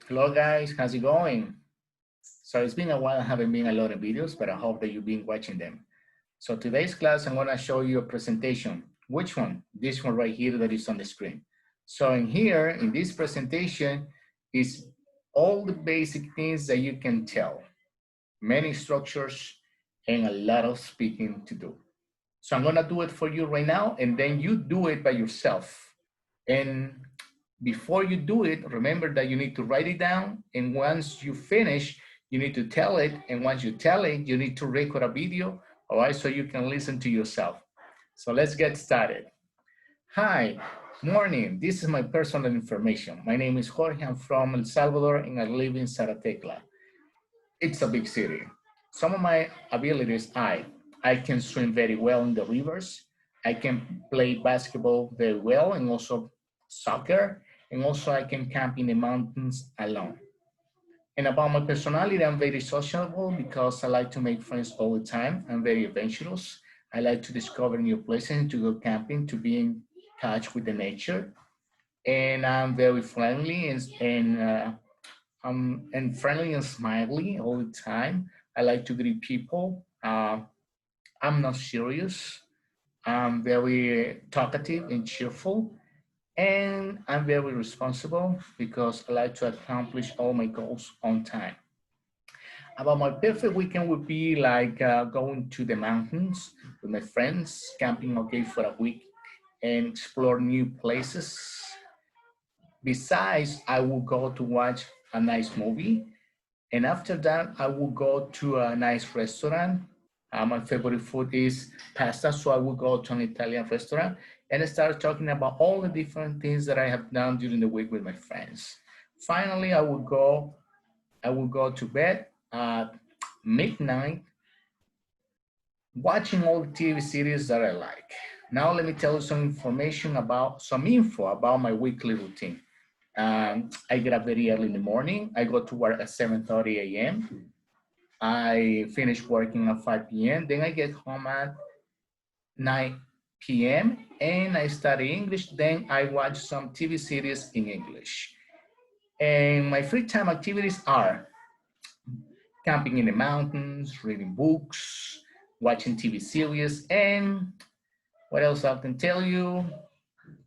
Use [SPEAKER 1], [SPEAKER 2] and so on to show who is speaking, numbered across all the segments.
[SPEAKER 1] Hello guys, how's it going? So it's been a while, I haven't been a lot of videos, but I hope that you've been watching them. So today's class, I'm gonna show you a presentation. Which one? This one right here that is on the screen. So in here, in this presentation, is all the basic things that you can tell. Many structures and a lot of speaking to do. So I'm gonna do it for you right now, and then you do it by yourself. And before you do it, remember that you need to write it down. And once you finish, you need to tell it. And once you tell it, you need to record a video, all right, so you can listen to yourself. So let's get started. Hi, morning. This is my personal information. My name is Jorge. I'm from El Salvador and I live in Zaratecla. It's a big city. Some of my abilities, I can swim very well in the rivers. I can play basketball very well and also soccer. And also I can camp in the mountains alone. And about my personality, I'm very sociable because I like to make friends all the time. I'm very adventurous. I like to discover new places, to go camping, to be in touch with the nature. And I'm very friendly and friendly and smiley all the time. I like to greet people. I'm not serious. I'm very talkative and cheerful. And I'm very responsible because I like to accomplish all my goals on time. About my perfect weekend would be like going to the mountains with my friends, camping okay for a week, and explore new places. Besides, I will go to watch a nice movie. And after that, I will go to a nice restaurant. My favorite food is pasta, so I will go to an Italian restaurant and start talking about all the different things that I have done during the week with my friends. Finally, I will go to bed at midnight, watching all the TV series that I like. Now let me tell you some info about my weekly routine. I get up very early in the morning. I go to work at 7:30 a.m. I finish working at 5 p.m. Then I get home at 9 p.m. and I study English. Then I watch some TV series in English. And my free time activities are camping in the mountains, reading books, watching TV series, and what else I can tell you?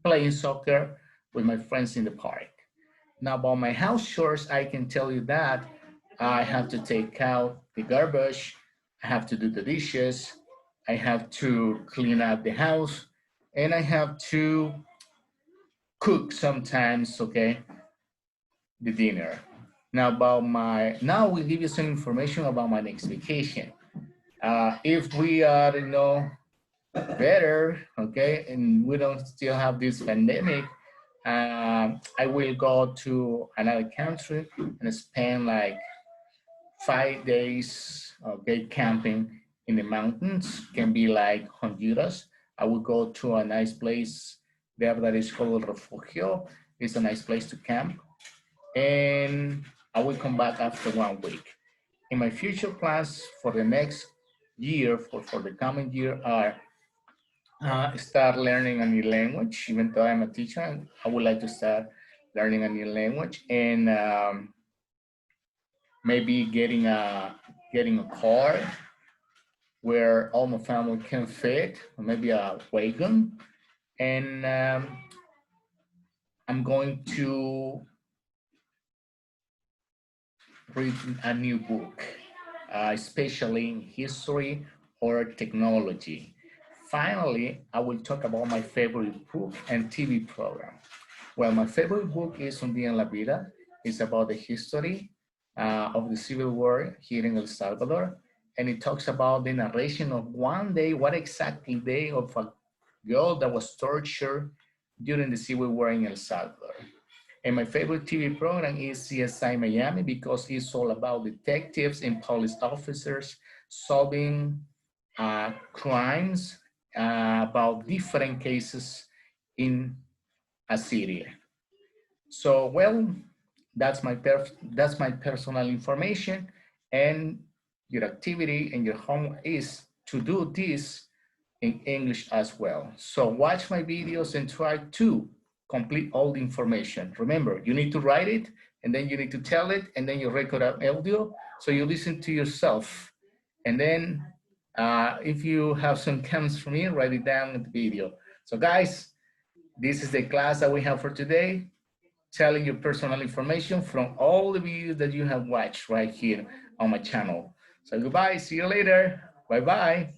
[SPEAKER 1] Playing soccer with my friends in the park. Now, about my house chores, I can tell you that I have to take out the garbage, I have to do the dishes, I have to clean up the house, and I have to cook sometimes, okay, the dinner. Now we'll give you some information about my next vacation. If we are, better, okay, and we don't still have this pandemic, I will go to another country and spend like 5 days, okay, camping in the mountains. Can be like Honduras. I will go to a nice place there that is called Refugio. It's a nice place to camp, and I will come back after 1 week. In my future plans for the next year, for the coming year, are start learning a new language. Even though I'm a teacher, I would like to start learning a new language and maybe getting a car where all my family can fit, or maybe a wagon. And I'm going to read a new book, especially in history or technology. Finally, I will talk about my favorite book and TV program. Well, my favorite book is Un Día en la Vida. It's about the history of the Civil War here in El Salvador. And it talks about the narration of one day, what exactly day of a girl that was tortured during the Civil War in El Salvador. And my favorite TV program is CSI Miami because it's all about detectives and police officers solving crimes about different cases in a city. So, well, that's my personal information, and your activity and your homework is to do this in English as well. So watch my videos and try to complete all the information. Remember, you need to write it and then you need to tell it, and then you record an audio, so you listen to yourself. And then if you have some comments from me, write it down in the video. So guys, this is the class that we have for today, telling your personal information from all the videos that you have watched right here on my channel. So goodbye, see you later, bye-bye.